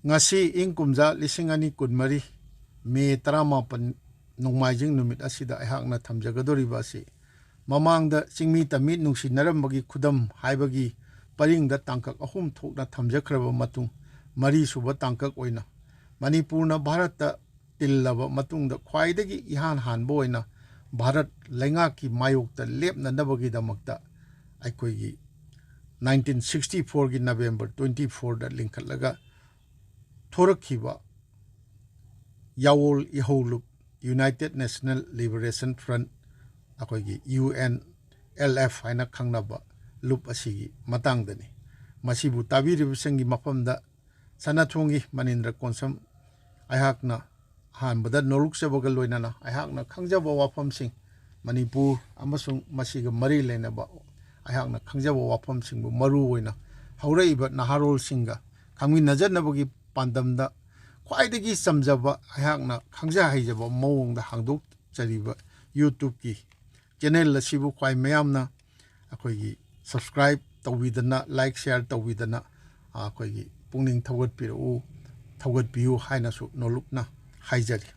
ngasi ing kumja lisingani kunmari me taramapan nongmaijing numit asida aihakna thamjagadoriba asi mamangda Chingmee-Tammee Nungshinarambagi khudam haibagi paringda tangkak ahum thokna thamjakraba matung mari suba tangkak oina Manipurna Bharata tillaba matungda khwaidagi ihan hanbo oina Bharat lengaki mayokta lepna nabagi damakta aikoigi 1964 gi November 24 da linkhatlaga Thorakpa Yawol Iholup United National Liberation Front akoigi UNLF haina khangnaba lup asigi matangdani masibu tabiribsengi mafamda sanathongi manindra konsam aihakna hanbada noruksabaga loinana aihakna khangjaba wafamsing Manipur amasung masiga mari lenaba aihakna khangjaba wafamsingbu maru oina hauraiba naharol singa khangmi najanabagi pandamda khwaidagi samjaba aihakna khangja haijaba mawongda hangdok chariba YouTube ki channel asibu khwai mayamna akoigi subscribe tawidana like share tawidana akoigi pungning thawat piru thawat piu haina su nolukna haijari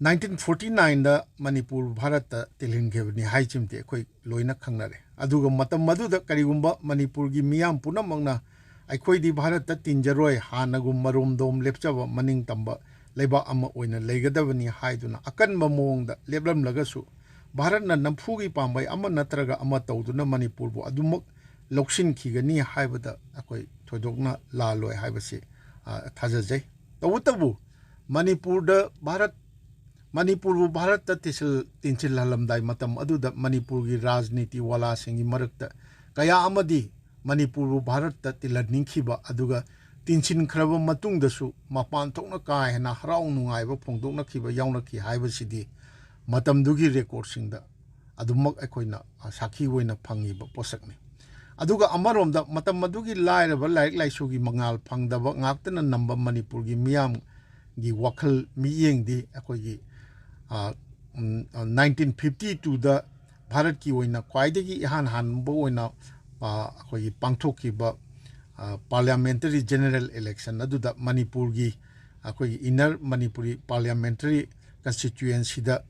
1949 da Manipur Bharata tilhingebni haijimte akoi loina khangnare aduga matam maduda karigumba Manipur gi miyam punamangna aikoi di Bharata tinjaroi hanagum marom dom lepchaba maning tamba leba ama oina leigadabani haiduna akanba mawongda leblam lagasu Bharatna namfugi pambai ama natraga ama tawduna Manipur bu adumok loksin khigani haibada akoi thodokna la loi haibasi thajajai tawutabu Manipur da Manipur bu Bharat ta tinchil halamdai matam aduda Manipur gi rajniti wala singi marakta kaya amadi Manipur bu Bharat ta tiladningkhiba aduga tinchin khraba matungdasu mapan thokna kai hena harau nungaiba phongdokna khiba yauna khi haibasidi matamdugi record singda adumak akoina sakhi oina phangiba posakni aduga amaromda matam madugi lairaba laik laisugi mangal phangdaba ngaktana namba Manipur gi miyam gi wakhal miyengdi akoigi 1952 da Bharat ki oina khwaidagi ihan hanbo oina akoigi pangthokkiba parliamentary general election aduda Manipur gi akoigi inner Manipuri parliamentary constituency da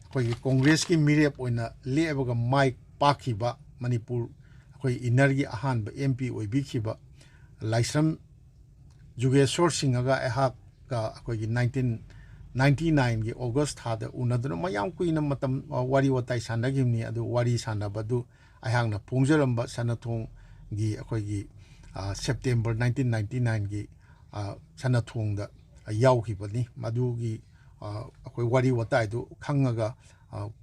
akoigi congress ki mirep oina lebaga mic pakhiba Manipur akoi inner gi ahan ba MP oibikhiba Laisram Jugeshwar Singaga ehak ka akoigi 1999 gi August thada unaduna mayam kuina matam wari watai sanagimni adu wari sanabadu ayangna pungjaramba sanathong gi akoigi September 1999 gi sanathongda yawkhibani madugi akoi wari watai du khangaga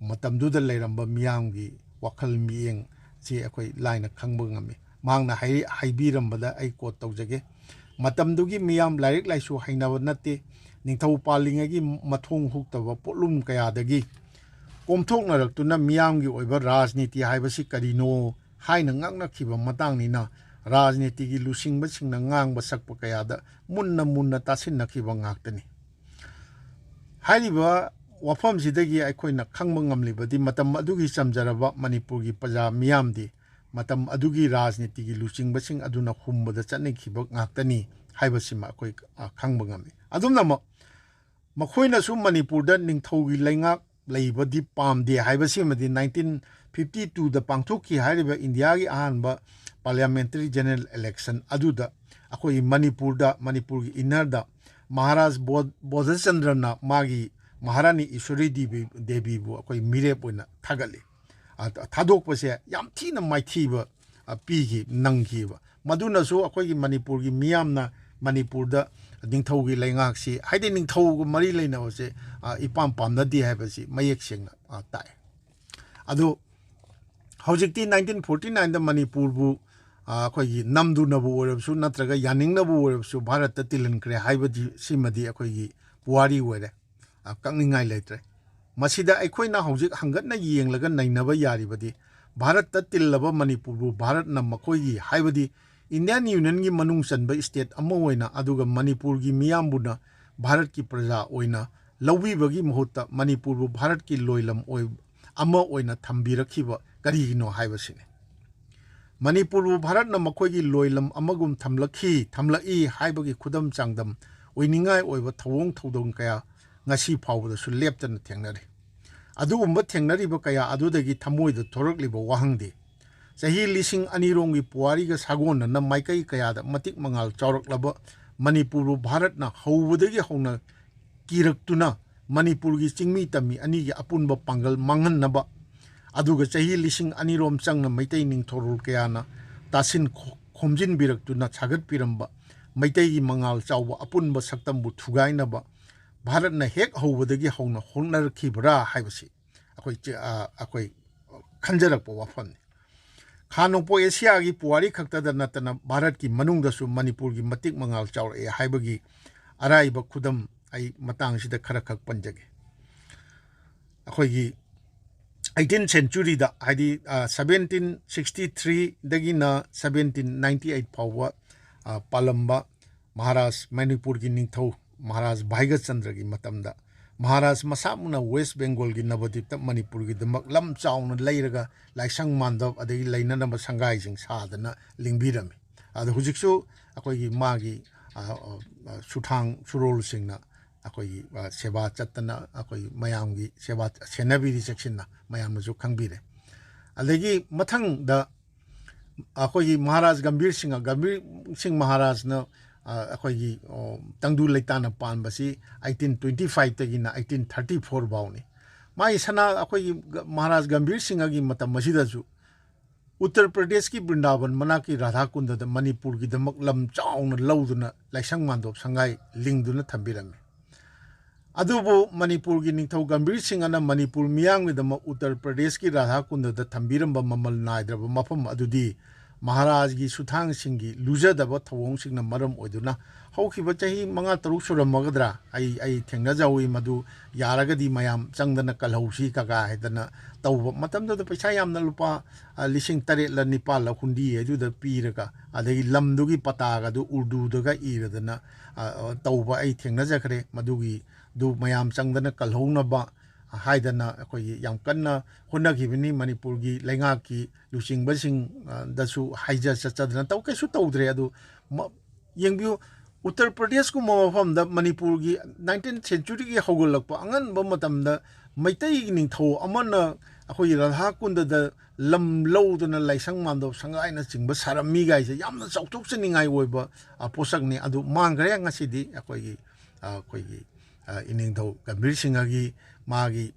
matamduda leiramba miyamgi wakhal miyeng si akoi laina khangba ngami mangna haibirambada ai quote tawjage matamdugi miyam lairik laisu hainaba natte ningthau palingagi mathong huktaba potlum kayadagi komthoknaraktuna miyamgi oiba rajniti haibasi karino haina ngakna khiba matangnina rajniti gi lusingba singna ngangba sakpa kayada munna tasinna khiba ngaktani haiba wafam sidagi aikoina khangba ngamlibadi matam adugi chamjaraba Manipur gi paja miyamdi matam adugi rajniti gi lusingba sing aduna humbada chane khiba ngaktani haibasima akoi khangba ngami adumna makhoina su Manipur da ningthaugi leingak leibadi pamde haibasimadi 1952 da pangthokki hariba India gi ahanba parliamentary general election aduda akoi Manipur gi inner da Maharaj Bodhachandrana magi Maharani Ishwari Devi bu akoi mirep oina thagali thadokpase yam thina maithiba pigi nangkiba maduna su akoi gi Manipur gi miyamna Manipur da ningthaugi leingaksi haide ningthaugu mari leinawase ipam pamnadi haibasi mayek sengna tai adu hojikti 1949 da Manipur bu akoigi namdunabu orebsu natraga yaningnabu orebsu Bharat ta tilankre haibadi simadi akoigi puari oire kakningai leitre masida aikoina hojik hangatna yenglaga nainaba yaribadi Bharat ta tillaba Manipur bu Bharat na makoigi haibadi Indian Union gi manung chanba state ama oina aduga Manipur gi miyambuna Bharat ki praja oina lawibagi mahutta Manipur bu Bharat ki loilam oi ama oina thambirakhiba karigino haibasine Manipur Bharat na makoigi loilam amagum thamlaki haibagi khudam changdam oiningai oiba thawong thodong kaya ngasi phawda su leptana thengnari adugumba thengnariba kaya adudagi thamoida thorakliba wahangdi sahi lising anirongi puari ga sagona na maikai kaya da matik mangal chawraklaba Manipur Bharat na hawudagi hawna kiraktuna Manipur gi Chingmee-Tammee ani gi apunba pangal mangan naba aduga sahi lising anirom changna Meitei ningthorul kayana tasin khomjin biraktuna chagat piramba Meitei gi mangal chawba apunba saktambu thugainaba Bharat na hek hawudagi hawna honarkhibra haibasi akoi khanjarakpa wafamni Khanongpo Asia gi puari khaktada natana Bharat ki manungdasu Manipur gi matik mangal chawrae haibagi araiba khudam ai matang sida khara khak panjage akoi gi 18th century da haidi 1763 dagi na 1798 phawa palamba Maharaj Manipur gi ningthau Maharaj Bhaigat Chandra gi matamda Maharaj masamuna West Bengal gi Navadip ta Manipur gi damak lam chawna leiraga laisang mandab adagi lainana ba sangai sing sadana lingbirami adu hujiksu akoi gi magi suthang surol singna akoi seba chatana akoi mayam gi seba senabiri sectionna mayam ju khangbire adagi mathang da akoi Maharaj Gambir Singh Maharaj na akoi gi tangdu leitana pan basi 1825 tagina 1834 bawni mai sana akoi Maharaj Gambir Singh gi matam masida ju Uttar Pradesh ki Vrindavan manaki Radha Kunda da Manipur gi damak lam chawna lawduna laisang mandop sangai lingduna thambirame adubu Manipur gi ningthau Gambir Singh ana Manipur miyang mi dama Uttar Pradesh ki Radha Kunda da thambiramba mamal naidraba mafam adudi Maharaj gi Suthang Singh gi lujadaba thawong singna maram oiduna hawkiba chahi manga taruk suramagadra ai thengna jawi madu yaragadi mayam changdana kalhausi kaga hedana tawba matamda da paisa yamna lupa lising tare la nipal la hundi edu da piraga adagi lamdugi pataga du urdu daga iradana tawba ai thengna jakre madugi du mayam changdana kalhauna ba haidana akoi yam kanna honagibini Manipur gi lenga ki lusing basing dasu haija chachadna taw kesu tawdre adu yengbiu Uttar Pradesh ku mafam da Manipur gi 19th century gi hogolakpa angan ba matam da Meitei ningthau amana akoi Radha Kunda da lam lawduna laisang mandop sangai na chingba sarami gaise yamna chawtok chiningai oiba posakni adu mangre ngasidi akoi gi iningthau Gambir Singh gi magi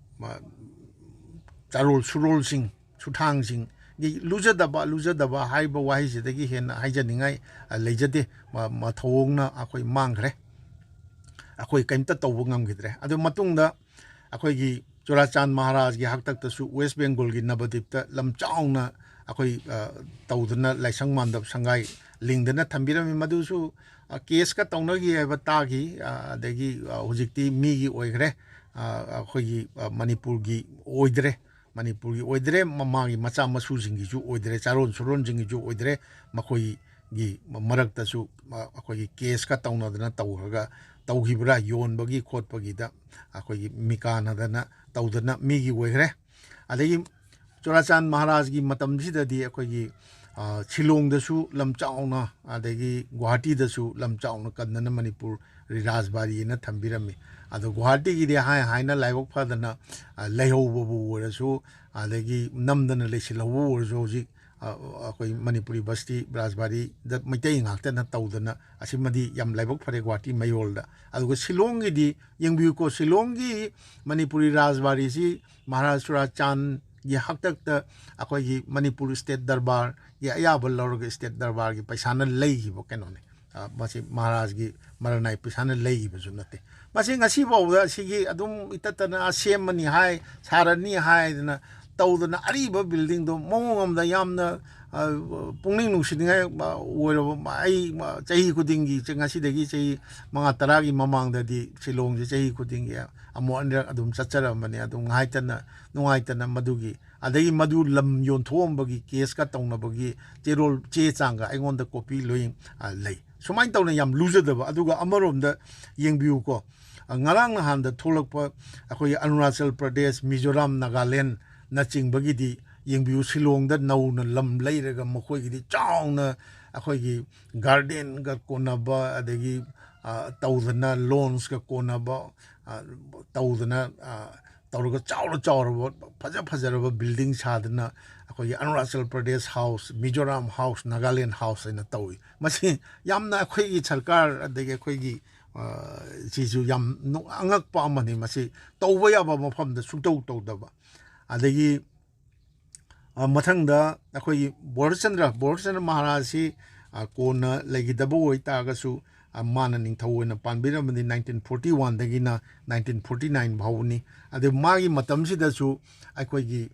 charol surol sing suthang sing gi lujadaba haiba wahise dagi hena haijaningai leijade ma thawongna akoi mangre akoi kaimta tawbu ngamgidre adu matungda akoi gi Chorachan Maharaj gi haktak tasu West Bengal gi Navadip ta lam chawna akoi tawduna laisang mandap sangai lingdana thambirami madusu case ka tawna gi aba ta gi adagi hujikti mi gi oigre akoi gi Manipur gi oidre mamagi macha masu jingi ju oidre charon suron jingi ju oidre makoi gi marak tasu akoi gi case ka tawna dana tawraga tawgibra yon bagi khot bagi da akoi gi mikana dana tawdana mi gi oigre adagi Chorachan Maharaj gi matam sida di akoi gi Shillong dasu lam chawna adagi Guwahati dasu lam chawna kadana Manipur Rajbari na thambirami adu Guwahati gi de haina laibok phadana leihowbu warasu adagi namdana lesilhawu warasu ji akoi Manipuri Basti Rajbari da Meitei ngaktana tawdana asimadi yam laibok phare Guwahati mayolda adu Shillong gi di yengbiu ko Shillong gi Manipuri Rajbari si Maharaj Chorachan ye haktak ta akoi gi Manipur State Darbar ye ayabal lorga State Darbar gi paisana lei bo kenone masi Maharaj gi maranai paisana lei bo junate masi ngasi bawda sigi adum itatana semani hai sarani hai na tawdana ariba building do mongam da yamna pungning nungsidingai oiro ai chahi kudingi ngasi degi chahi manga taragi mamang da di Shillong je chahi kudingi amo andra adum chacharamani adum nungaitana madugi adagi madu lam yon thombagi case ka tawnabagi cherol che changa aingonda copy loing lei sumain tawna yam lujadaba aduga amarom yengbiu ko ngarang han da tholakpa akoi Arunachal Pradesh Mizoram Nagaland na chingbagi di yengbiu Shillongda nauna lam leiraga makhoi chauna akhoi garden ga konaba adegi tawdana lawns ga konaba tawdana tawraga chawra fajaraba building sadana akhoi Arunachal Pradesh house, Mizoram house, Nagaland house ina tawi masi yamna akhoi sarkar adegi akhoi sisu yam angakpa amani masi tawba yaba mafamda sungtaw tawdaba adegi mathangda akhoi Borchandra Maharaj si kona legidaba oitagasu mana ningthau na panbiramani 1941 dagina 1949 bhauni ade magi matamsidasu akhoi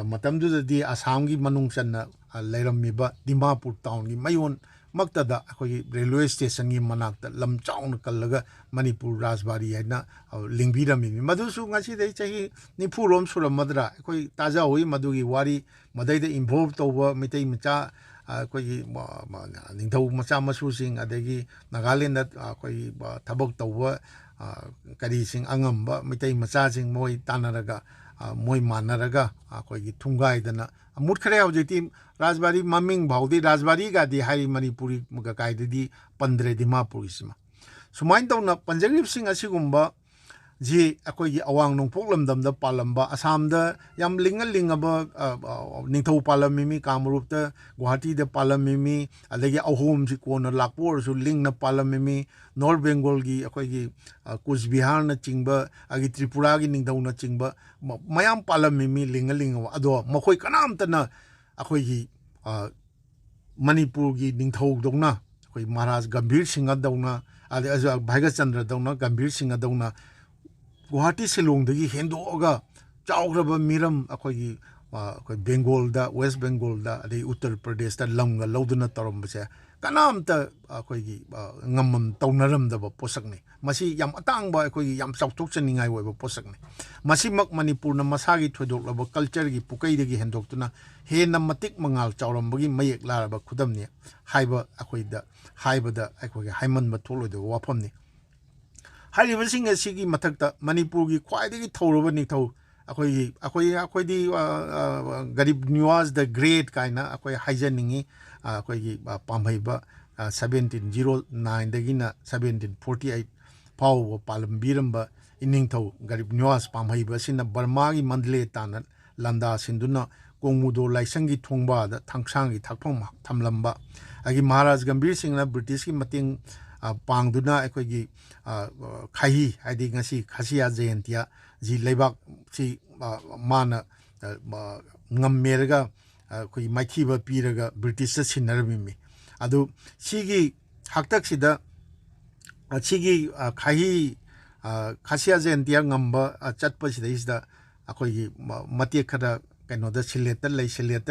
matamdudadi Assamgi manungchanna leirammiba Dimapur town gi mayon maktada akhoi railway station gi manakta lam chauna kallaga Manipur Rajbari haina lingbirami madusu ngasi dei chahi nipurom suramadra akhoi taja hoi madugi wari madaida involve tawba Meitei macha akhoi ningthau macha masusing adegi Nagaland akhoi thabak tawba kari sing angamba Meitei macha sing moi tanaraga moi manaraga akhoi thungai dana amut khare hojiti Rajbari maming bhaudi Rajbari ga di hai Manipuri muga kaididi pandre Dimapur isma sumain tawna panjarib sing asigumba ji akhoi awang nongpok lamdamda palamba Assamda yam lingaba ningthau palamimi Kamrupta Guwahati da palamimi adagi ahom si kona lakpor su lingna palamimi North Bengal gi akhoi Coach Bihar na chingba agi Tripura gi ningthau na chingba mayam palamimi lingaba ado makhoi kanamta na akhoi Manipur gi ningthau dongna akhoi Maharaj Gambhir Singh dongna ade aja Bhaiga Chandra dongna Gambhir Singh dongna Guwahati Shillongdagi hendoga chawgraba miram akhoi Bengal da West Bengal da ade Uttar Pradesh da lamga lawduna tarambase kanamta akhoi ngamam tawnaramdaba posakni masi yam atangba akhoi yam chawthokchaningai oiba posakni masi mak Manipur na masagi thoidoklaba culture gi pukaidagi hendoktuna hena matik mangal chawrambagi mayek laraba khudamni haiba akhoi da haibada akhoi haimanba tholoida wafamni Haribasing asigi mathakta Manipur gi khwaidagi thawraba ningthau akhoi Garib Niwas the Great kaina akhoi haijaningi akhoi pamhaiba 1709 dagina 1748 pau palambiramba iningthau Garib Niwas pamhaiba sina Burma gi Mandle tana landa sinduna Kongmudo laisangi thongba da thangsangi thakpham thamlamba agi Maharaj Gambhir Singh na British gi mating pangduna akhoi khahi adi ngasi khasiya jayantia ji leibak si mana ngammerga akhoi maithiba piraga British sinarmimi adu sigi haktak sida sigi khahi khasiya jayantia ngamba chatpa sida isda akhoi matek khada kainoda sileta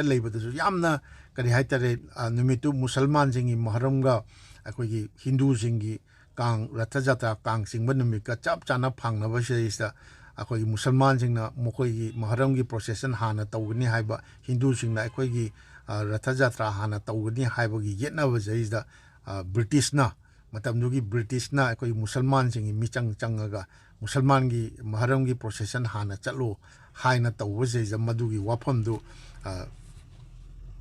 leibadasu yamna kari haitare numitu musalman jingi maharamga akhoi Hindu jingi kang Ratha Jatra kang singba numika chap chana phangnaba sida akhoi musalman jingna mokhoi maharamgi procession hana tawgani haiba Hindu jingna akhoi Ratha Jatra hana tawgani haibagi yetnaba jaisda British na matamdugi British na akhoi musalman jingi michang changaga musalman gi maharamgi procession hana chalo haina tawba jaisa madugi wafamdu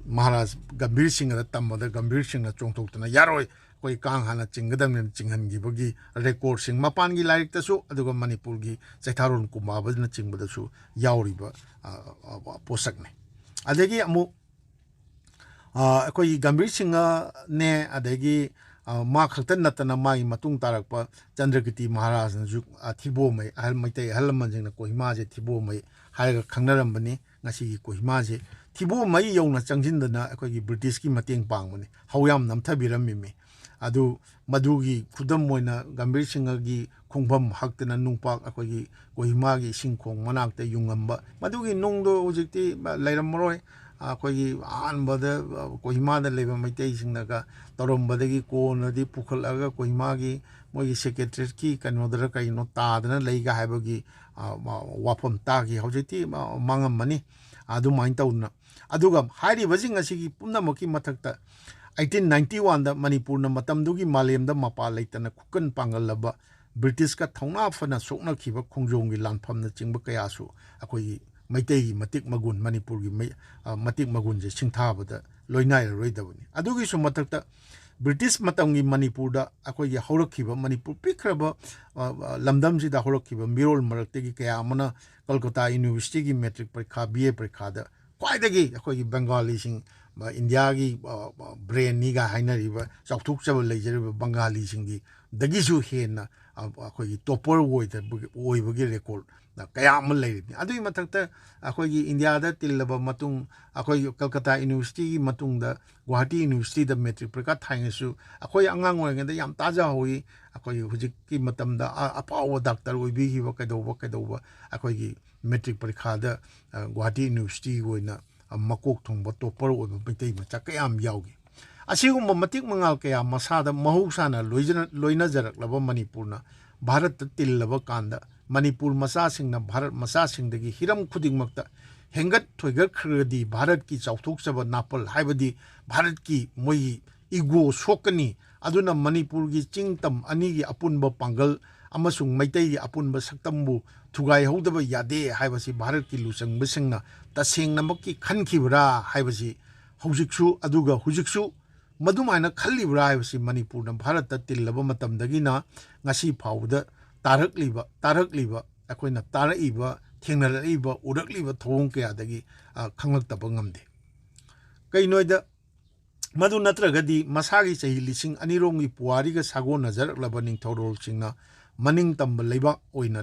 Maharaj Gambhir Singh da tamada Gambhir Singh na chongtokna yaroi koi kang hana chingadam chinghangi bagi record sing mapan gi laik tasu aduga Manipur gi Chaitharon Kumaba na chingbadasu yauriba posakne adegi amu koi Gambhir Singh ne adegi ma khaktan natana mai matung tarakpa Chandrakiti Maharaj na juk thibo mai ahal Meitei ahal manjing na Kohima je thibo mai haiga khangnarambani ngasi Kohima je thibo mai yona changjindana akhoi British ki mateng pangmani hawyam namthabirami adu madugi khudam moina Gambhir Singh gi khongpham haktana nungpak akhoi Kohima gi singkhong manakta yungamba madugi nungdo hojikti leiramroi akhoi anbada Kohima da leba Meitei singnaga torombadagi konadi pukhalaga Kohima gi moi secretary ki kanodra kaino tadana leiga haibagi wafam tagi hojikti mangamani adu main tawna aduga hairi bajing asigi pumnamaki mathakta 1891 da Manipur na matamdugi malemda mapa leitana kukan pangalaba British ka thauna fana sokna khiba khongjong gi lanpham na chingba kayasu akhoi Meitei gi matik magun Manipur gi matik magun je singthabada loinai roidabani adugi su matakta British matamgi Manipur da akhoi gi haurakhiba Manipur pikraba lamdam ji da haurakhiba mirol marakte gi kaya amana Kolkata University gi metric parikha BA parikha da kwaidagi akhoi gi Bengali sing India gi brain ni ga hainariba chauthuk chaba leijariba Bengali singi dagi su hena akhoi gi topper oibagi record kaya amal leiribni adui matakta akhoi gi India da tillaba matung akhoi Kolkata University gi matung da Guwahati University da metric parikha thaingasu akhoi angang oingada yam taja hoi akhoi hujik ki matam da apawa doctor oibi gi kaidoba akhoi gi metric parikha da Guwahati University goina makok thongba topper oiba Meitei macha kayam yaugi asigumba matik mangal kaya masada mahusana loina jaraklaba Manipurna Bharat tillaba kanda Manipur masa singna Bharat masa singdagi hiram khudingmakta hengat thoigar khradi Bharat ki chauthok chaba napal haibadi Bharat ki moi ego sokani aduna Manipur gi chingtam ani gi apunba pangal amasung Meitei gi apunba saktambu thugai hodaba yade haibasi Bharat ki lusang bisingna tasengna makki khankhibra haibasi hojiksu aduga hujiksu madumana khallibra haibasi Manipur na Bharat tillaba matamdagina ngasi phawda tarakliba akoina taraiba thengnaraiba urakliba thong kaya dagi khanglakta ngamde kainoida madu natragadi masagi chahi lising anirongi puari ga sago nazar laba ningthorol singna maning tamba leiba oina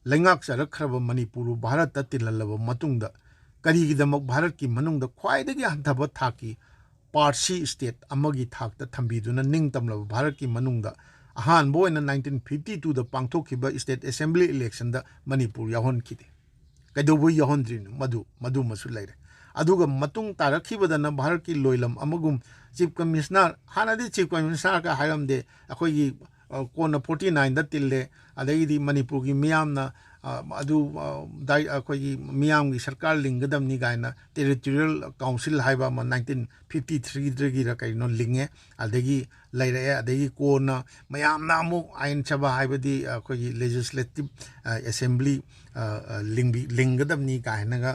lengak charakhraba Manipur Bharat tillalaba matungda karigidamak Bharat ki manungda khwaidagi hanthaba thaki parsi state amagi thakta thambiduna ningtamlaba Bharat ki manungda ahan boy na 1952 da pangthokhiba state assembly election da Manipur yahon khide kaidobu yahon drin madu masu laire aduga matung tarakhibada na Bharat ki loilam amagum chief commissioner hanadi chief commissioner ka haramde akhoi gi kona 49 da tille adagi Manipur gi miyamna adu dai akhoi gi miyam gi sarkar lingadam ni gaina territorial council haiba 1953 dragi ra kaino linge adagi laire adagi kona mayamna mu ain chaba haibadi akhoi gi legislative assembly lingadam ni gaina ga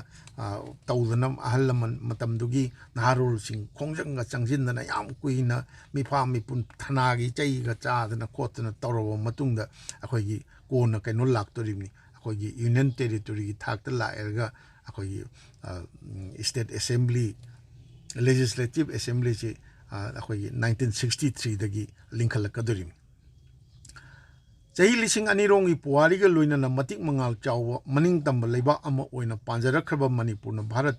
tawdanam ahallaman matamdugi naharul sing khongjanga changjindana yam kuina mifam mipun thanagi chaiga chadana khotna tawraba matungda akhoi gi kona kaino laktoribni akhoi gi union territory gi thakta laerga akhoi gi state assembly legislative assembly chi akhoi gi 1963 dagi linkhalakadoribni chahi lising anirongi puari ga loina na matik mangal chawwa maning tamba leiba ama oina panjarakhaba Manipur na Bharat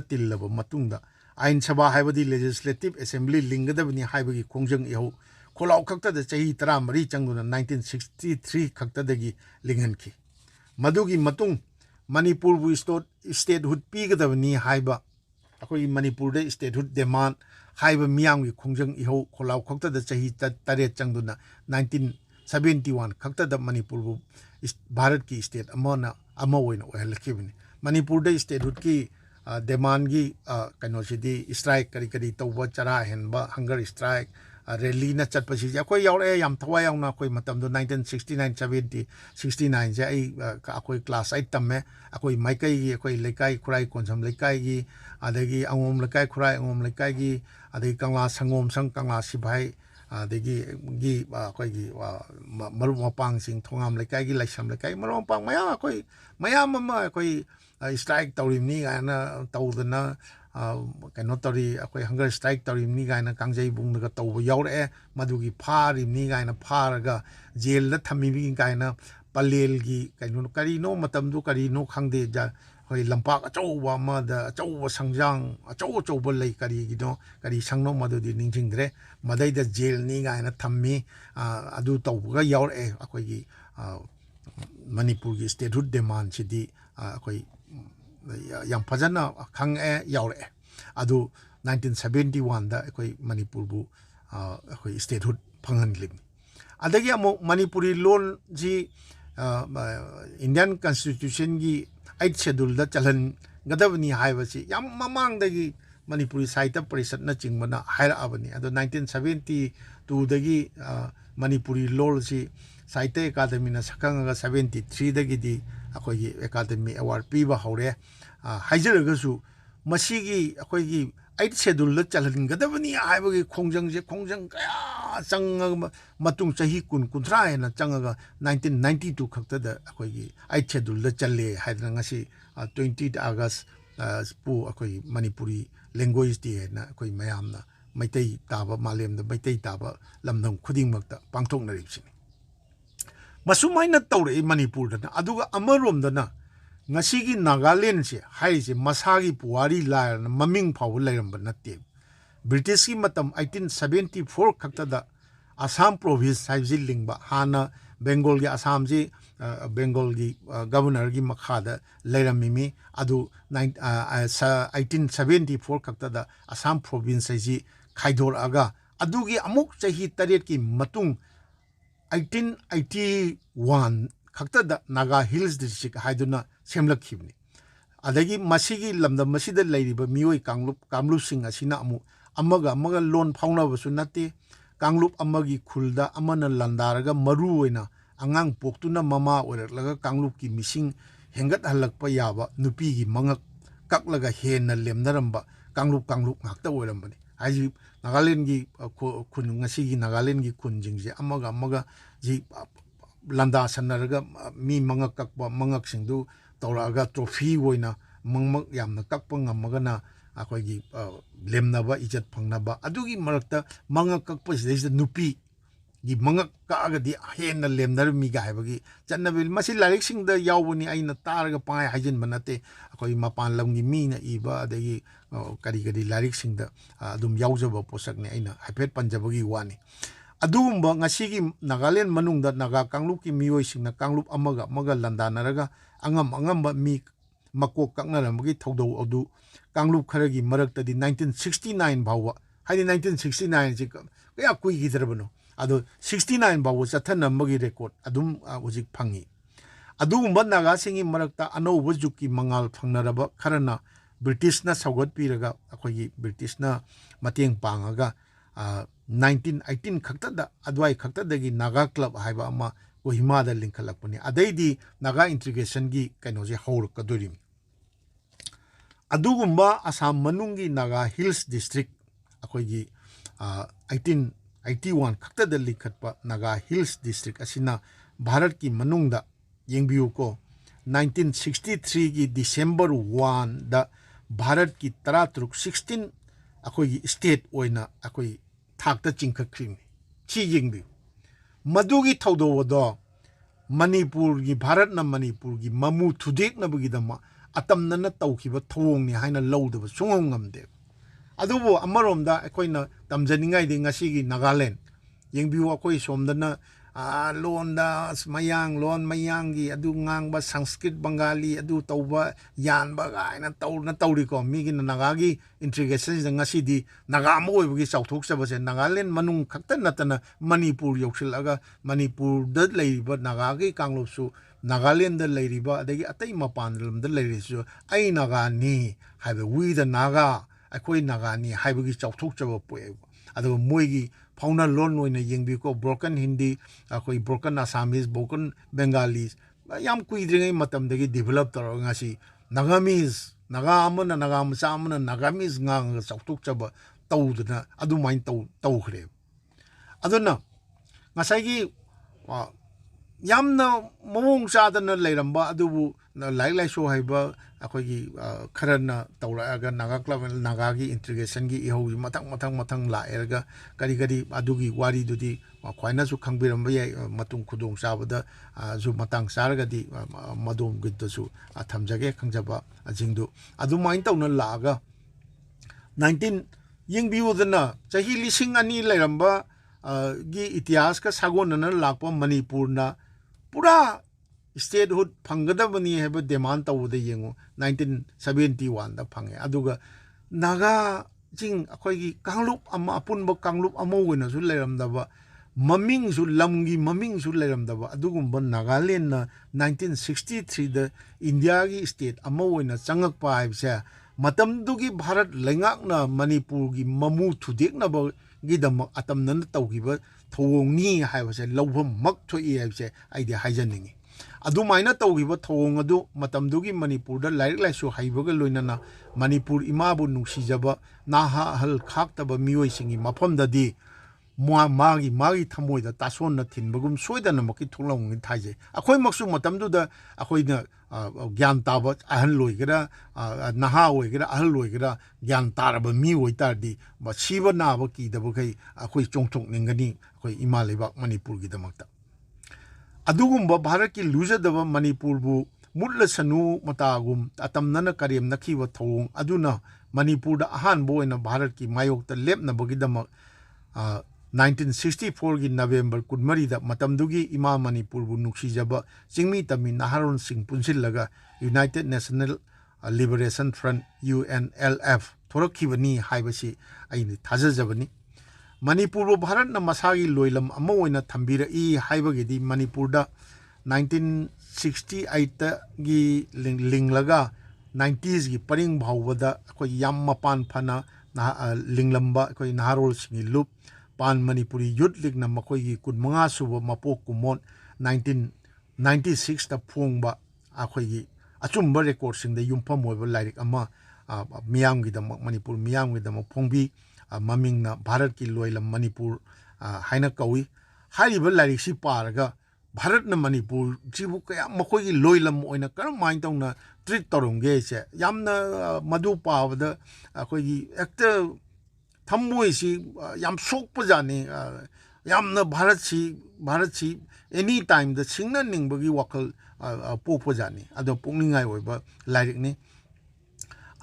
tillaba matungda ain sabha haibadi legislative assembly lingadabni haibagi khongjang ihau kholau khakta da chahi 13 changduna 1963 khakta dagi linghanki madugi matung Manipur bu statehood pigadabni haiba akoi Manipur da statehood demand haiba miyamgi khongjang ihau kholau khakta da chahi 8 changduna 1971 khakta da Manipur bu Bharat ki state ama oina ohelakibni Manipur da statehood ki demand gi kaino sidi strike kari tawba chara henba hunger strike rally na chatpasi akoi yaure yam thwa yauna akoi matam do 1969 70 69 je ai akoi class 8 tamme akoi maikai gi akoi lekai khurai konsam lekai gi adagi angom lekai khurai angom lekai gi adagi kangla sangom sang kangla sibai adagi gi akoi gi maru mapang sing thongam lekai gi laisam lekai maru mapang mayam ma akoi strike tawrimni gaina tawdana kaino tori akoi hunger strike tawrimni gaina kangjai bungdaga tawba yaure madugi pharimni gaina pharaga jail da thamimi gaina palel gi kaino karino matamdu karino khangde ja hoi lampak achouba ma da achouba sangjang achouba lei kari gido kari sangno madudi ningjingdre madai da jail ni gaina thammi adu tawga yaure akoi gi Manipur gi statehood demand chidi akoi yang phajana khang yaure adu 1971 da akoi Manipur bu akoi statehood phanganlim adagi amo Manipuri loan ji Indian constitution gi 8 schedule da chalan gadabni haibasi yam mamang dagi Manipuri Sahitya Parishad na chingmana haira abani ado 1972 dagi Manipuri law si Sahitya Academy Sakanga 73 dagidi akoigi Academy Award piba haure haijaragashu masigi akoigi 8th schedule chalhangadabani haibagi khongjang kaya changa matung chahi kun kunthra hena changa 1992 khakta da akoigi 8th schedule challe haidra ngasi 20 August pu akoi Manipuri language day na akoi mayamna Meitei taba malem da Meitei taba lamdam khuding makta pangthok na ribsini masumaina tawre Manipur da aduga amarom da na ngasigi Nagaland se haise masagi puwari la maming phaw lairamba natte British ki matam 1874 khakta da Assam province haibji lingba hana Bengal gi Assam ji Bengal gi governor gi makhada lairamimi adu 1874 khakta da Assam province ji khaidor aga adugi amuk chahi taret ki matung 1881 khakta da Naga Hills district haiduna semlakhibni adagi masigi lamda masida lairiba mioi kamlup sing asina amu amaga lon phauna basu nate Kanglup amagi khulda amana landaraga maru oina angang poktuna mama oiraklaga kanglup ki mising hengat halakpa yaba nupi gi mangak kaklaga hena lemnaramba kanglup ngakta oirambani haji Nagaland gi kun ngasi gi Nagaland gi kun jingje amaga ji landa sanaraga mi mangak kakpa mangak singdu tawraga trophy oina mangmak yamna kakpa ngamagana akoigi lemnaba ijat phangnaba adugi marakta mangak kakpa sidai nupi gi mangak kaaga di hena lemnar mi ga habagi channabil masi larik singda yawbani aina taraga pai hajin banate akoi mapan lamgi mi na iba adagi kari larik singda adum yawjaba posakne aina hapet panjabagi wani adumba ngasigi Nagaland manungda Naga Kanglup ki mioi singna Kanglup amaga landanaraga angamba mi makok kaknaramagi Thadou adu Kanglup kharagi maraktadi 1969 bawa haidi 1969 ji kaya kui gidrabano ado 69 bawa chathanambagi record adum hojik phangi adugumba Naga singi marakta anouba jukki mangal phangnaraba kharana British na saugat piraga akoigi British na mateng pangaga 1918 khakta da adwai khakta dagi Naga club haiba ama Kohima da linkhalakpani adaidi Naga integration gi kainoje hawrakadorim adugumba Assam manungi Naga Hills district akoigi 1881 khakta da likhatpa Naga Hills district asina Bharat ki manungda yengbiu ko 1963 gi December 1 da Bharat ki taratruk 16 akoigi state oina akoi thakta chingkhakhrim chi yengbiu madugi Thadou do Manipur gi Bharat na Manipur gi mamu thudek na bugidama atamnana tawkiba thong ni haina lawdaba sungong ngamde adubo amaromda akoina tamjaningai de ngasi gi Nagaland yengbiu akoi somdana londa lon mayang gi adu ngangba Sanskrit Bengali adu tawba yanba gaina tawri ko mi gi Naga gi integration da ngasi di Naga mo oibgi chawthok sabase Nagaland manung khakta natana Manipur yokhilaga Manipur da leiba Naga gi kanglopsu Nagaland da leiriba adagi atai mapanlam da leirisu ai Naga ni haiba we the Naga akoi Naga ni haibagi chawthok chaba poe adu moigi fauna lon oina yengbi ko broken Hindi akoi broken Assamese broken Bengalis yam kuidringai matam dagi develop tor ngasi Nagamis Naga amana Naga macha amana Nagamis ngang chawthok chaba tawduna adu main tawkhre aduna ngasai yamna momong sadana leiramba adubu lai so haiba akoigi kharana tawraga Naga club Naga gi integration gi ihogi matang la erga kari adugi wari dudi khwaina su khangbiram yai matung khudong sabada zu matang sarga di madom gidda su thamjage khangjaba jingdu adu main tawna laga 19 yengbiu dana chahi lising ani leiramba gi itihas ka sagonana lakpa Manipur na pura statehood phangadabani heba demand tawuda yengo 1971 da phange aduga Naga jing akoigi Kanglup ama apunba Kanglup ama wena su leiramdaba maming su lamgi maming su leiramdaba adugumba Nagaland na 1963 da India gi state ama wena changakpa haibse मतमदुगी Bharat लेंगाकना Manipur की ममू थुदेकनबगिदमक अतमनन तौगिबा थौओंगनी हाइबसे लौभम मक थोई हाइबसे आइदि हाइजनिंगी अदुमाइना तौगिबा थौओंग अदु मतमदुगी मणिपुर दा like लाइसु हाइबगा लोइनना Manipur इमाबु नुंगसिजबा नाहा हल खाक्तबा मियोइसिंगी मफमददी मागी थमोइदा तासोन थिनबगुम सोइदनमकी थोंलाउंगी थाइजे अखोइ मक्सु मतमदुदा अखोइना ज्ञान ताब अहल लोइगरा नहा होइगरा अहल लोइगरा ज्ञान तारब मी होइतारदी सिब नाब कीदबखै अखोइ चोंथोकनिंगनी अखोइ इमा लेबाक मणिपुर की दमकता अदुगुम्बा भारत की लुजदब मणिपुर बु मुल्लसनु मतागुम अतमनन करेम नखिब थौंग अदुना मणिपुर दा अहानबो ओइना भारत की मायोक्ता लेपनबगिदमक 1964 की नवेंबर कुनमरी दा मतमदुगी इमा मणिपुर बु नुक्सिजबा चिंगमी-तम्मी नाहरोन सिंह पुंसिलगा United National Liberation Front UNLF थोरखिबनी हाइबसी आइनि थाजजबनी मणिपुर भारत न मसागी लोइलम अमा ओइना थंबिरई हाइबगिदी मणिपुर दा 1968 की लिंगलगा 90s की परिंग भावदा अखोइ याम मपान फना लिंगलंबा अखोइ नाहरोल सिंगी लुप पान मणिपुरी यूथ लीग न मखोई कुनमंगा सुब मपोक कुमोन 1996 ता फोंगबा अखोई अचुम्ब रेकॉर्ड सिंग द युम्फम होइबा लाइरिक अमा मियांगीदमक मणिपुर मियांगीदमक फोंबी ममिंग न भारत की लोइलम मणिपुर हाइना कौई हाइरिबा लाइरिक सि पारगा भारत न मणिपुर जिबु कया मखोई लोइलम ओइना करम माइन तौना ट्रीट तौरंगे से यामना मधु पावदा अखोई एक्टर थम्मोइसी याम सोकपजाने यामना भारत सी एनी टाइम द सिंगना निंगबगी वखल पोपजाने अदो पोंगनिंगाई ओइबा लाइरिकनी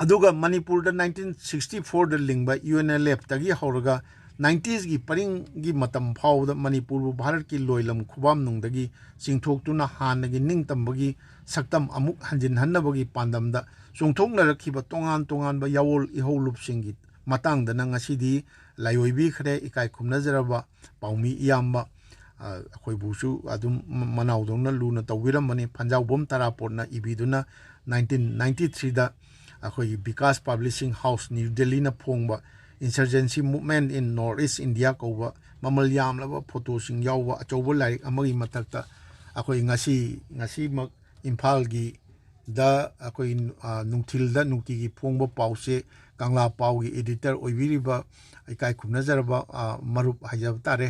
अदुगा मणिपुर द 1964 द लिंगबा UNLF तगी हौरगा 90s की परिंग की मतम फाउद मणिपुर भारत की लोइलम खुबाम नुंगदगी सिंथोक्तुना हानगी निंगतंबगी सक्तम अमुक हंजिन हन्नबगी पांदमदा चोंथोंगनरखिबा तोंगान तोंगानबा यावोल इहौलुपसिंगी मतंगदना ngasi लायोइबी खरे इकाई खुमनजरबा पाउमी इयाम्बा अखोइबुसु अदुम मनाउदोंना लुना तौबिरमनी फंजाउबम तरापोरना इबीदुना 1993 दा अखोइ Vikas publishing house New Delhi न फोंगबा insurgency movement in north east India कौबा ममल यामलबा फोटोसिंग यावबा अचौबा लाइक अमगी मथक्ता अखोइ ngasi मक इम्फाल की दा अखोइ नुंगथिल दा नुंगती की फोंगबा पाउसे कांगला पाव की एडिटर ओइबिरिबा इकाई खुमनजरबा मरुप हाइजब तारे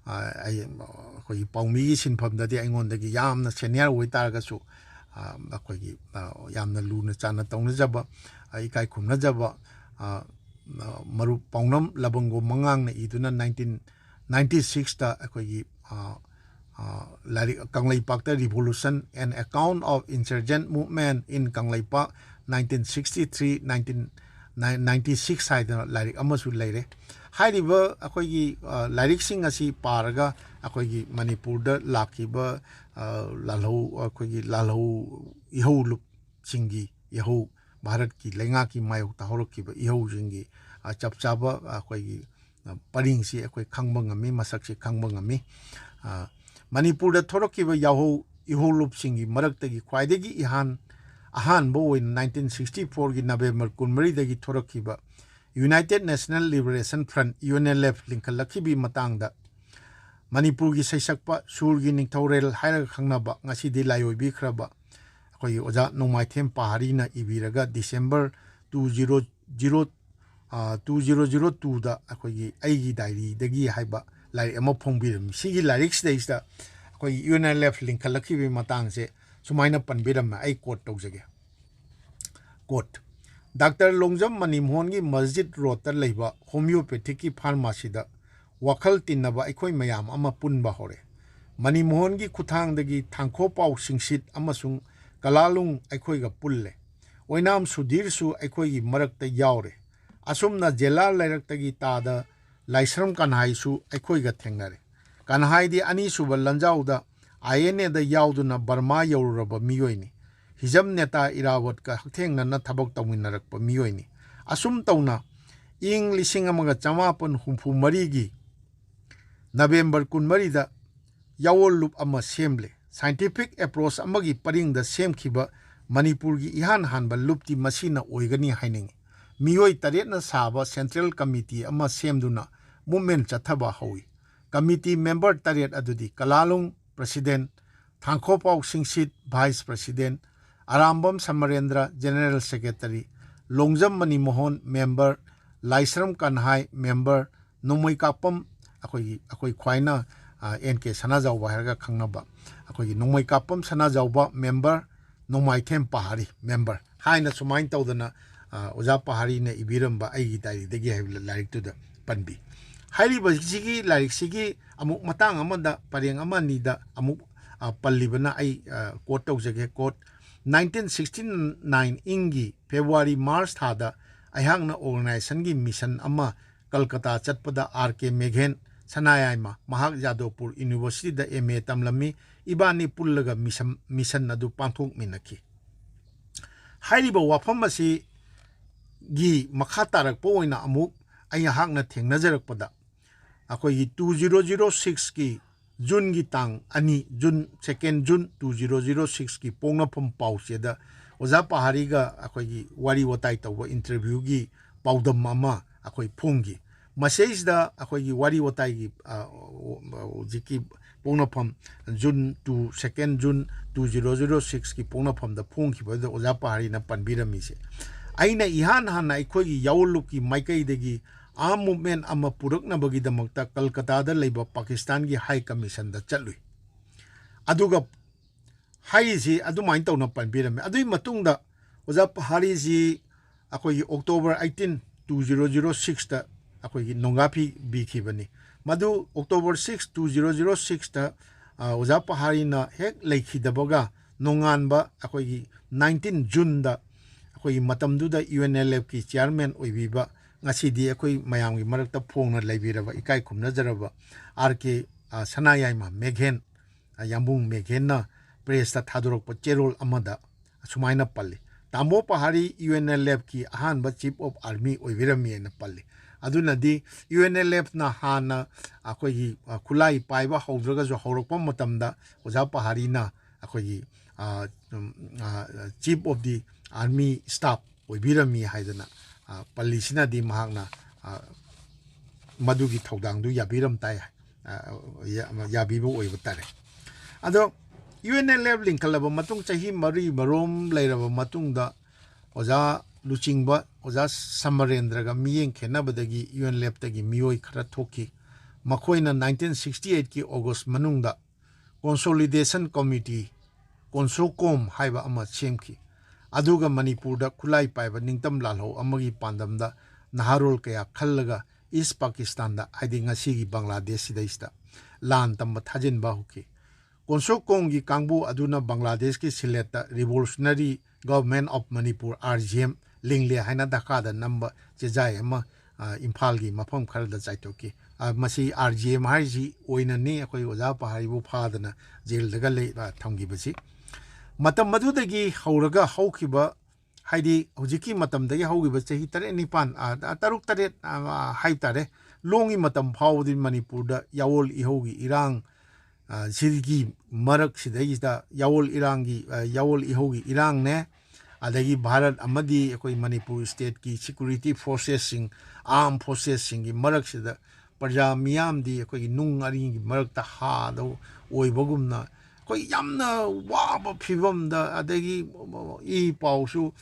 अखोइ पाउमी की सिनफमददि आइंगोंदगी यामना सीनियर ओइतारगसु अखोइ यामना लुना चाना तौनजबा इकाई खुमनजबा मरुप पाउनम लबंगो मंगांग ने इदुना 1996 ता अखोइ लाइक कांगलाइपाक ता revolution and account of insurgent movement in Kangleipak 1963 1996 हाइदना लाइक अमसु लेरे हाइरिबा अखोइगी लाइरिक सिंग असि पारगा अखोइगी मणिपुर दा लाखिबा लालौ अखोइगी लालौ इहौ लुप सिंगी इहौ भारत की लेंगा की मायोक ताहौरखिबा इहौ सिंगी चपचाबा अखोइगी परिंग सि अखोइ खंगबा ngami मसक सि खंगबा ngami मणिपुर दा थोरखिबा याहौ इहौ लुप सिंगी मरक्तगी ख्वाइदेगी अहानबो 1964 की नवेंबर कुनमरी दगी थोरखिबा United National Liberation Front UNLF लिंखलखिबी मतांगदा मणिपुर की सैसक्पा सुर की निंगथौरेल हाइरग खंगनाबा ngasi लायोइबी खरबा अखोइ ओजा नोंमाइथेम पहाड़ीना इबीरगा दिसंबर 2002 दा अखोइ आइगी डायरी दगी हाइबा लाइक अमा फोंबिरम सिगी लाइरिक स्टेज अखोइ UNLF लिंखलखिबी मतांगसे सुमाइना पनबिरम आई कोट तौजगे कोट डॉक्टर लोंगजम मणिमोहन की मस्जिद रोड ता लेबा होम्योपैथिक की फार्मेसी दा वखल तिन्नबा अखोइ मयाम अमा पुनबा होरे मणिमोहन की खुथांगदगी थांखोपाउ सिंगसित अमसुंग कलालुंग अखोइगा पुल्ले ओइनाम सुधीरसु अखोइगी मरक्ता यावरे असुमना जेला लैरक्तगी तादा लाइसरम कन्हाइसु अखोइगा थेंगनरे कन्हाइदी अनी सुबा लंजाउदा INA दा याउदुना बर्मा यौरबा मियोइनी हिजम नेता इरावत का हथेंगना थबक तौमिनरक्पा मियोइनी असुम तौना इंग 1954 की नवेंबर 12 दा यावोल लुप अमा सेमले साइंटिफिक अप्रोच अमगी परिंग दा सेमखिबा Manipur gi ihan hanba lupti masina oigani haining miyoi taretna saba Central Committee ama semduna movement chathaba hawi committee member taret adudi Kalalung President Thankhopao Singsit Vice President Arambam Samarendra General Secretary Longjam Mani Mohan member Laisram Kanhai member Nungmoi-Kapam akoi khwaina NK Sanajauba harga khangnaba akoi Nungmoi-Kapam Sanajauba member Meitei Pahari member haina sumain tawdana Oja Pahari ne ibiramba aigi tari degi haibla larik tuda panbi hairiba sigi larik sigi amuk matang amada pareng amanida amuk pallibana ai quote tawjage quote 1969 ingi February March thada aihangna organization gi mission ama Kolkata chatpada RK Meghen Sanayaima Mahak Jadavpur University da MA tamlami ibani pullaga mission adu panthok minaki hairiba wafam asi gi makha tarak po oina amuk aihangna thengnajarakpada akoi 2006 ki June gi tang ani June 2nd June 2006 ki pongnapam pauseda Oja Pahari ga akoi gi wari watai tawa interview gi paudam mama akoi phongi message da akoi gi wari watai gi jiki pongnapam June 2nd June 2006 ki pongnapam da phongki ba Oja Pahari na panbirami se aina ihan hana akoi gi yawluki maikai degi Arm movement ama purakna bagi damakta Kolkata da leiba Pakistan gi High Commission da chalui aduga hai ji adumain tawna panbirame adui matungda Oja Pahari ji akoi October 18 2006 da akoi nongapi bikibani madu October 6 2006 da Oja Pahari na hek leikhidabaga nonganba akoi 19 June da akoi matamduda UNLF ki chairman oibiba ngasidi akoi mayamgi marakta phongna leibiraba ikai khumna jaraba RK Sanayaima Meghen Yambung Meghen na press ta thadorok cherol amada sumaina palli Tambo Pahari UNLF ki ahanba chief of army oibirami na palli aduna di UNLF na hana akoi khulai paiba hawdraga jo hawrokpa matamda Oja Pahari na akoi chief of the army staff oibirami haidana Palisina di mahakna madugi thaudang du yabiram tai yabibu oiba tare ado UNLF linkalaba matung chahi mari marom leiraba matungda Oja Luchingba Oja Samarendra ga miyeng khenabadagi UNLF tagi miyoi khara thoki makoina 1968 ki August manungda consolidation committee Konsokom haiba ama semki aduga Manipur da khulai paiba ningtam lalho amagi pandamda naharol kaya khallaga East Pakistan da haidi ngasigi Bangladesh sidaista lan tamba thajinba huki Konsokom gi kangbu aduna Bangladesh ki sileta Revolutionary Government of Manipur RGM lingle haina Dhaka da namba chejai ama Imphal gi mafam kharda chaitoki masi RGM haiji oina ni akoi Oja Pahari bu phadana jail daga le thamgi basi matam madudagi hauraga haukiba haidi hujiki matam dagi haugiba chahi tare nipan taruk tare haitare longi matam phawdi Manipur da yawol ihogi irang sirgi marak sidai da yawol irangi yawol ihogi irang ne adagi Bharat amadi akoi Manipur state ki security forces sing armed forces sing gi marak sida parja miyam di akoi nung ari gi marak ta ha do oibagumna koi yamna waba phibamda adagi I pausu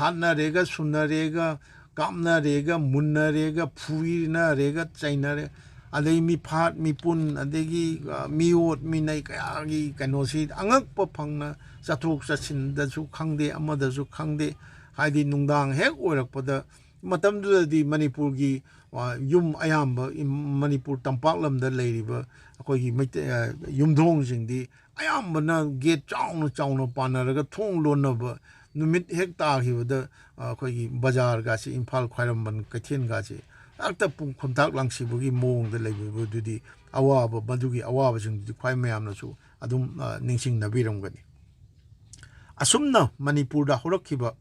hanna rega sunna rega kamna rega munna rega phuina rega chaina re adagi mi phat mi pun adagi miot mi nai kaya gi kanosi angak pa phangna chathuk chachin da su khangde amada su khangde haidi nungdang hek oirakpada matamdu di Manipur gi yum ayamba Manipur tampaklam da leiriba akoi gi yumdong jingdi ayambana gate chawna panaraga thong lonaba numit hekta hiwada akoi bazar ga si Imphal khairamban kaithen ga si akta pung khomthak langsibugi mong da leibu dudi awaba badugi awaba jingdi khwai mayamna su adum ningsing nabiramgani asumna Manipur da horakhiba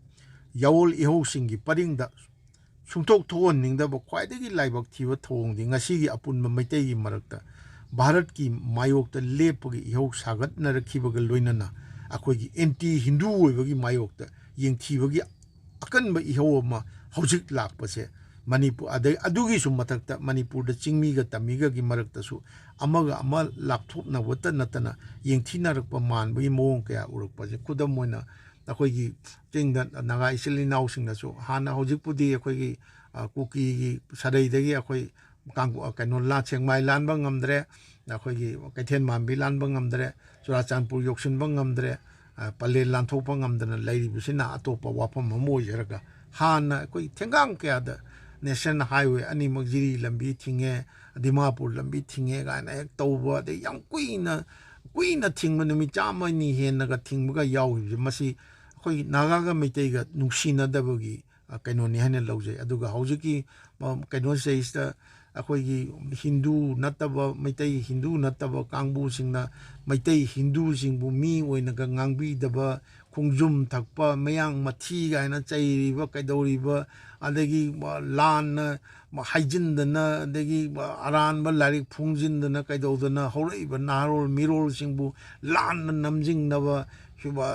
yawol iho singi paringda sungtok thon ningdaba khwaidagi laibak thiba thongdi ngasigi apunba Meitei gi marakta Bharat ki mayok ta lepagi iho sagat na rakhibaga loinana ꯑꯩꯈꯣꯏꯒꯤ anti Hindu ꯑꯣꯏꯕꯒꯤ ꯃꯥꯌꯣꯛꯇ ꯌꯦꯡꯊꯤꯕꯒꯤ ꯑꯀꯟꯕ ꯏꯍꯧ ꯑꯃ ꯍꯧꯖꯤꯛ ꯂꯥꯛꯄꯁꯦ ꯃꯅꯤꯄꯨꯔ ꯑꯗꯨꯒꯤꯁꯨ ꯃꯊꯛꯇ ꯃꯅꯤꯄꯨꯔꯗ ꯆꯤꯡꯃꯤꯒ ꯇꯝꯃꯤꯒꯒꯤ ꯃꯔꯛꯇꯁꯨ ꯑꯃꯒ ꯑꯃ ꯂꯥꯞꯊꯣꯛꯅꯕꯇ ꯅꯠꯇꯅ ꯌꯦꯡꯊꯤꯅꯔꯛꯄ ꯃꯥꯟꯕꯒꯤ ꯃꯑꯣꯡ ꯀꯌꯥ ꯎꯔꯛꯄꯁꯦ ꯈꯨꯗꯝ ꯑꯣꯏꯅ ꯑꯩꯈꯣꯏꯒꯤ ꯆꯤꯡꯗ ꯅꯥꯒꯥ ꯏꯆꯤꯜ ꯏꯅꯥꯎꯁꯤꯡꯅꯁꯨ ꯍꯥꯟꯅ ꯍꯧꯖꯤꯛꯄꯨꯗꯤ ꯑꯩꯈꯣꯏꯒꯤ ꯀꯨꯀꯤꯒꯤ ꯁꯥꯔꯩꯗꯒꯤ ꯑꯩꯈꯣꯏ ꯀꯩꯅꯣ ꯁꯦꯛꯃꯥꯏ ꯂꯥꯟꯕ ꯉꯝꯗ꯭ꯔꯦ ꯑꯩꯈꯣꯏꯒꯤ ꯀꯩꯊꯦꯜ ꯃꯥꯟꯕꯤ ꯂꯥꯟꯕ ꯉꯝꯗ꯭ꯔꯦ ꯆꯨꯔꯥꯆꯥꯟꯄꯨꯔ ꯌꯧꯁꯤꯟꯕ ꯉꯝꯗ꯭ꯔꯦ ꯄꯂꯦꯜ ꯂꯥꯟꯊꯣꯛꯄ ꯉꯝꯗꯅ ꯂꯩꯔꯤꯕꯁꯤꯅ ꯑꯇꯣꯞꯄ ꯋꯥꯐꯝ ꯑꯃ ꯑꯣꯏꯖꯔꯒ ꯍꯥꯟꯅ ꯑꯩꯈꯣꯏ ꯊꯦꯡꯒꯥꯡ ꯀꯌꯥꯗ ꯅꯦꯁꯅꯦꯜ ꯍꯥꯏꯋꯦ ꯑꯅꯤꯃꯛ ꯖꯤꯔꯤ ꯂꯝꯕꯤ ꯊꯤꯡꯉꯦ ꯗꯤꯃꯥꯄꯨꯔ ꯂꯝꯕꯤ ꯊꯤꯡꯉꯦ ꯀꯥꯏꯅ ꯍꯦꯛ ꯇꯧꯕ ꯑꯗꯩ ꯌꯥꯝ ꯀꯨꯏꯅ ꯊꯤꯡꯕ ꯅꯨꯃꯤꯠ ꯆꯥꯝꯃꯅꯤ ꯍꯦꯟꯅꯒ ꯊꯤꯡꯕꯒ ꯌꯥꯎꯈꯤꯕꯁꯦ ꯃꯁꯤ ꯑꯩꯈꯣꯏ ꯅꯥꯒꯥꯒ ꯃꯩꯇꯩꯒ ꯅꯨꯡꯁꯤꯅꯗꯕꯒꯤ ꯀꯩꯅꯣꯅꯤ ꯍꯥꯏꯅ ꯂꯧꯖꯩ ꯑꯗꯨꯒ ꯍꯧꯖꯤꯛꯀꯤ ꯀꯩꯅꯣꯁꯤꯗꯩꯁꯤꯗ ꯑꯩꯈꯣꯏꯒꯤ ꯍꯤꯟꯗꯨ ꯅꯠꯇꯕ ꯃꯩꯇꯩ ꯍꯤꯟꯗꯨ ꯅꯠꯇꯕ ꯀꯥꯡꯕꯨꯁꯤꯡꯅ ꯃꯩꯇꯩ ꯍꯤꯟꯗꯨꯁꯤꯡꯕꯨ ꯃꯤ ꯑꯣꯏꯅꯒ ꯉꯥꯡꯕꯤꯗꯕ ꯈꯣꯡꯖꯨꯝ ꯊꯛꯄ ꯃꯌꯥꯡ ꯃꯊꯤ ꯀꯥꯏꯅ ꯆꯩꯔꯤꯕ ꯀꯩꯗꯧꯔꯤꯕ ꯑꯗꯒꯤ ꯂꯥꯟꯅ ꯍꯥꯏꯖꯤꯟꯗꯅ ꯑꯗꯒꯤ ꯑꯔꯥꯟꯕ ꯂꯥꯏꯔꯤꯛ ꯐꯣꯡꯖꯤꯟꯗꯅ ꯀꯩꯗꯧꯗꯅ ꯍꯧꯔꯛꯏꯕ ꯅꯍꯥꯔꯣꯜ ꯃꯤꯔꯣꯜꯁꯤꯡꯕꯨ ꯂꯥꯟꯅ ꯅꯝꯖꯤꯡꯅꯕ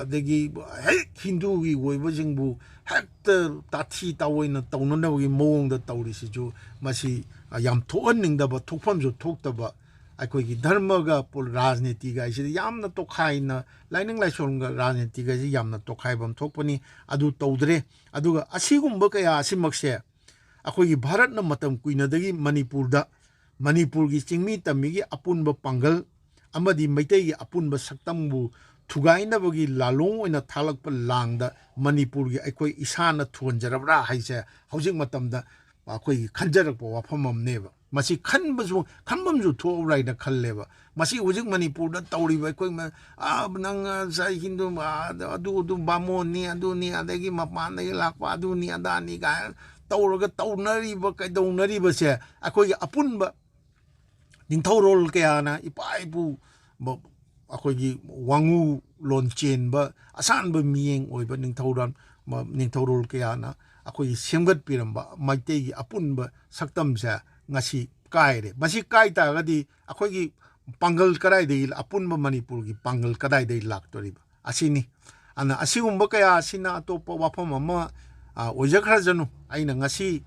ꯑꯗꯒꯤ ꯍꯦꯛ ꯍꯤꯟꯗꯨꯒꯤ ꯑꯣꯏꯕꯁꯤꯡꯕꯨ ꯍꯦꯛꯇ ꯇꯥꯊꯤ ꯇꯥꯑꯣꯏꯅ ꯇꯧꯅꯅꯕꯒꯤ ꯃꯑꯣꯡꯗ ꯇꯧꯔꯤꯁꯤꯁꯨ ꯃꯁꯤ ꯌꯥꯝ ꯊꯣꯛꯍꯟꯅꯤꯡꯗꯕ ꯊꯣꯛꯐꯝꯁꯨ ꯊꯣꯛꯇꯕ ꯑꯩꯈꯣꯏꯒꯤ ꯙꯔꯃꯒ ꯔꯥꯖꯅꯤꯇꯤꯒ ꯍꯥꯏꯁꯤꯗꯤ ꯌꯥꯝꯅ ꯇꯣꯈꯥꯏꯅ ꯂꯥꯏꯅꯤꯡ ꯂꯥꯏꯁꯣꯟꯒ ꯔꯥꯖꯅꯤꯇꯤꯒꯁꯤ ꯌꯥꯝꯅ ꯇꯣꯈꯥꯏꯐꯝ ꯊꯣꯛꯄꯅꯤ ꯑꯗꯨ ꯇꯧꯗ꯭ꯔꯦ ꯑꯗꯨꯒ ꯑꯁꯤꯒꯨꯝꯕ ꯀꯌꯥ ꯑꯁꯤꯃꯛꯁꯦ ꯑꯩꯈꯣꯏꯒꯤ ꯚꯥꯔꯠꯅ ꯃꯇꯝ ꯀꯨꯏꯅꯗꯒꯤ ꯃꯅꯤꯄꯨꯔꯒꯤ ꯆꯤꯡꯃꯤ ꯇꯝꯃꯤꯒꯤ ꯑꯄꯨꯟꯕ ꯄꯥꯡꯒꯜ ꯑꯃꯗꯤ ꯃꯩꯇꯩꯒꯤ ꯑꯄꯨꯟꯕ ꯁꯛꯇꯝꯕꯨ ꯊꯨꯒꯥꯏꯅꯕꯒꯤ ꯂꯥꯂꯣꯡ ꯑꯣꯏꯅ ꯊꯥꯛꯂꯛꯄ ꯂꯥꯡꯗ ꯃꯅꯤꯄꯨꯔꯒꯤ ꯑꯩꯈꯣꯏ ꯏꯁꯥꯅ ꯊꯣꯟꯖꯔꯕ꯭ꯔꯥ ꯍꯥꯏꯁꯦ ꯍꯧꯖꯤꯛ ꯃꯇꯝꯗ ꯑꯩꯈꯣꯏꯒꯤ ꯈꯟꯖꯔꯛꯄ ꯋꯥꯐꯝ ꯑꯃꯅꯦꯕ ꯃꯁꯤ ꯈꯟꯐꯝꯁꯨ ꯊꯣꯛꯎꯕ꯭ꯔꯥ ꯍꯥꯏꯅ ꯈꯜꯂꯦꯕ ꯃꯁꯤ ꯍꯧꯖꯤꯛ ꯃꯅꯤꯄꯨꯔꯗ ꯇꯧꯔꯤꯕ ꯑꯩꯈꯣꯏ ꯅꯪ ꯍꯤꯟꯗꯨ ꯑꯗꯨ ꯕꯥꯃꯣꯟꯅꯤ ꯑꯗꯨꯅꯤ ꯑꯗꯒꯤ ꯃꯄꯥꯟꯗꯒꯤ ꯂꯥꯛꯄ ꯑꯗꯨꯅꯤ ꯑꯗꯥꯅꯤ ꯀꯥꯏꯅ ꯇꯧꯔꯒ ꯇꯧꯅꯔꯤꯕ ꯀꯩꯗꯧꯅꯔꯤꯕꯁꯦ ꯑꯩꯈꯣꯏꯒꯤ ꯑꯄꯨꯟꯕ ꯅꯤꯡꯊꯧꯔꯣꯜ ꯀꯌꯥꯅ ꯏꯄꯥ ꯏꯄꯨ ꯑꯩꯈꯣꯏꯒꯤ ꯋꯥꯡꯉꯨ ꯂꯣꯟ ꯆꯦꯟꯕ ꯑꯁꯥꯟꯕ ꯃꯤꯠꯌꯦꯡ ꯑꯣꯏꯕ ꯅꯤꯡꯊꯧꯔꯣꯜ ꯀꯌꯥꯅ ꯑꯩꯈꯣꯏꯒꯤ ꯁꯦꯝꯒꯠꯄꯤꯔꯝꯕ ꯃꯩꯇꯩꯒꯤ ꯑꯄꯨꯟꯕ ꯁꯛꯇꯝꯁꯦ ꯉꯁꯤ ꯀꯥꯏꯔꯦ ꯃꯁꯤ ꯀꯥꯏ ꯇꯥꯔꯒꯗꯤ ꯑꯩꯈꯣꯏꯒꯤ ꯄꯥꯡꯒꯜ ꯀꯗꯥꯏꯗꯒꯤ ꯑꯄꯨꯟꯕ ꯃꯅꯤꯄꯨꯔꯒꯤ ꯄꯥꯡꯒꯜ ꯀꯗꯥꯏꯗꯒꯤ ꯂꯥꯛꯇꯣꯔꯤꯕ ꯑꯁꯤꯅꯤ ꯑꯗꯨꯅ ꯑꯁꯤꯒꯨꯝꯕ ꯀꯌꯥ ꯑꯁꯤꯅ ꯑꯇꯣꯞꯄ ꯋꯥꯐꯝ ꯑꯃ ꯑꯣꯏꯖꯈ꯭ꯔꯖꯅꯨ ꯑꯩꯅ ꯉꯁꯤ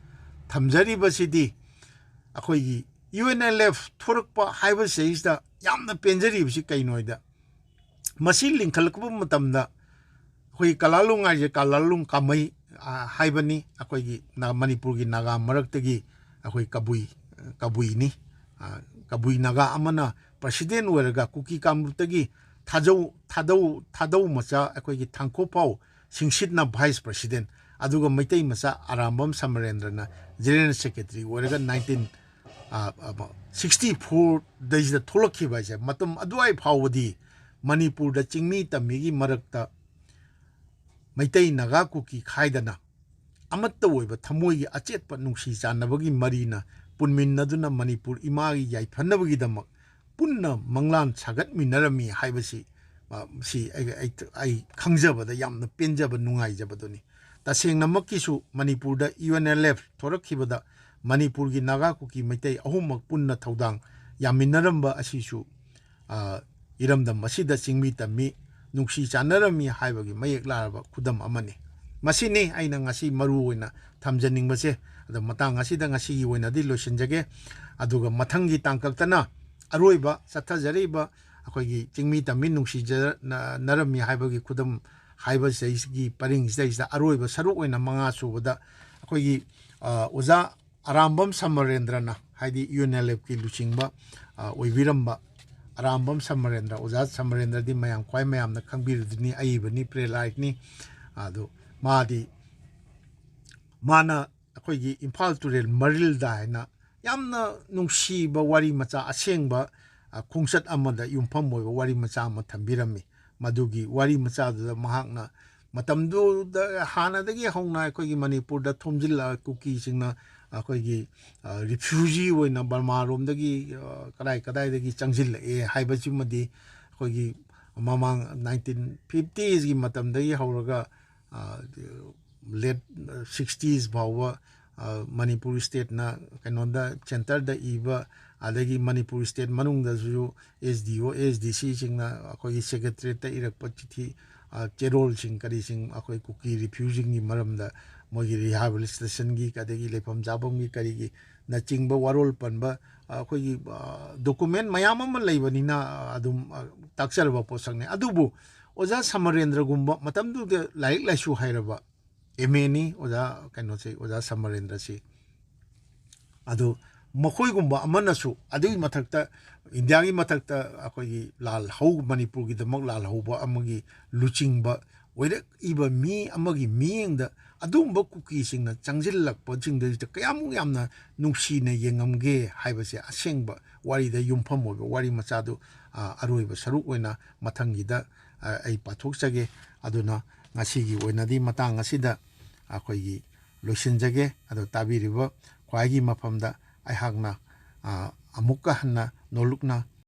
ꯊꯝꯖꯔꯤꯕꯁꯤꯗꯤ ꯑꯩꯈꯣꯏꯒꯤ UNLF ꯊꯣꯔꯛꯄ ꯍꯥꯏꯕꯁꯤꯗꯩꯁꯤꯗ ꯌꯥꯝꯅ ꯄꯦꯟꯖꯔꯤꯕꯁꯤ ꯀꯩꯅꯣꯗ ꯃꯁꯤ ꯂꯤꯡꯈꯠꯂꯛꯄ ꯃꯇꯝꯗ ꯑꯩꯈꯣꯏ ꯀꯂꯥꯂꯨꯡ ꯍꯥꯏꯁꯦ ꯀꯂꯥꯂꯨꯡ ꯀꯥꯃꯩ ꯍꯥꯏꯕꯅꯤ ꯑꯩꯈꯣꯏꯒꯤ ꯃꯅꯤꯄꯨꯔꯒꯤ ꯅꯥꯒꯥ ꯃꯔꯛꯇꯒꯤ ꯑꯩꯈꯣꯏ ꯀꯕꯨꯏꯅꯤ kabui naga amana president ꯑꯣꯏꯔꯒ kuki kamputagi thadou macha ꯑꯩꯈꯣꯏꯒꯤ Thankhopao Singsitna vice president aduga Meitei macha Arambam Samarendra na general secretary ꯑꯣꯏꯔꯒ 1964 days tholakhiba je matum aduai phawdi Manipur da Chingmee-Tammee gi marakta Meitei naga kuki khaidana amatta oiba thamoi gi achetpa nungsi chanabagi marina punminnaduna Manipur imagi yaifannabagi damak punna manglan sagat minarami haibasi si ai khangjabada yamna penjaba nungaijabaduni tasengnamakkisu Manipur da UNLF thorakhibada Manipur gi naga kuki Meitei ahumak punna thodang yaminaramba asisu iramdam masida Chingmee-Tammee nungsi chanarami haibagi mayek laraba khudam amani masini aina ngasi maru oina thamjaningbase ada matang asida ngasi gi oina di losinjage aduga mathangi tangkaktana aroiba sathajariba akoigi Chingmee-Tammee nungsi narami haibagi khudam haiba seisgi paring seisda aroiba saruk oina manga subada akoigi oza Arambam Samarendra na haidi UNLF ki luchingba oibiramba Arambam Samarendra oza Samarendra di mayam kwai mayam na khangbirudni aibani prelike ni adu madi mana akoigi Imphal Turel Maril da na yamna nungsiba wari macha asengba khungsat amada yumpham moiba wari macha ama thambirami madugi wari macha da mahakna matamdu da hanadagi hongna akoigi Manipur da thomjilla kuki singna akoigi refugee oina Burma romdagi kadai dagi changjil haibachimadi akoigi mamang 1950s gi matamdagi hawraga late 60s bawa Manipur state na kanonda center da iba adagi Manipur state manungdasu SDO SDC singna akoi secretary ta irakpa chithi cherol sing kari sing akoi Kuki refusing ni maramda mogi rehabilitation gi kadagi lefam jabam gi kari gi na chingba warol panba akoi document mayam ama leibanina adum taksarba posangne adubu oja Samarendra gumba matamdu de laik laisu hairaba MA ni oja kaino se oja Samarendra si adu मखोई गुम्बा अमनसु अदुई मथक्ता India की मथक्ता अखोई लाल हौ मणिपुर की दमक लाल हौबा अमगी लुचिंगबा ओइरे इबा मी अमगी मियंग the अदुम्बा cookie सिंगना चंगजिल्लक पजिंग the कयामु यामना नुंगसीने येंगमगे हाइबसे असेंगबा वारी the युमफम ओइबा वारी मचादु अरोइबा सरुक ओइना मथंगी the आई पाथोकसगे अदुना ngasiगी ओइनादी मतंग असिदा अखोई लोसिनजगे अदो ताबिरिबा ख्वाइगी मफमदा aihagna amukka hanna nolukna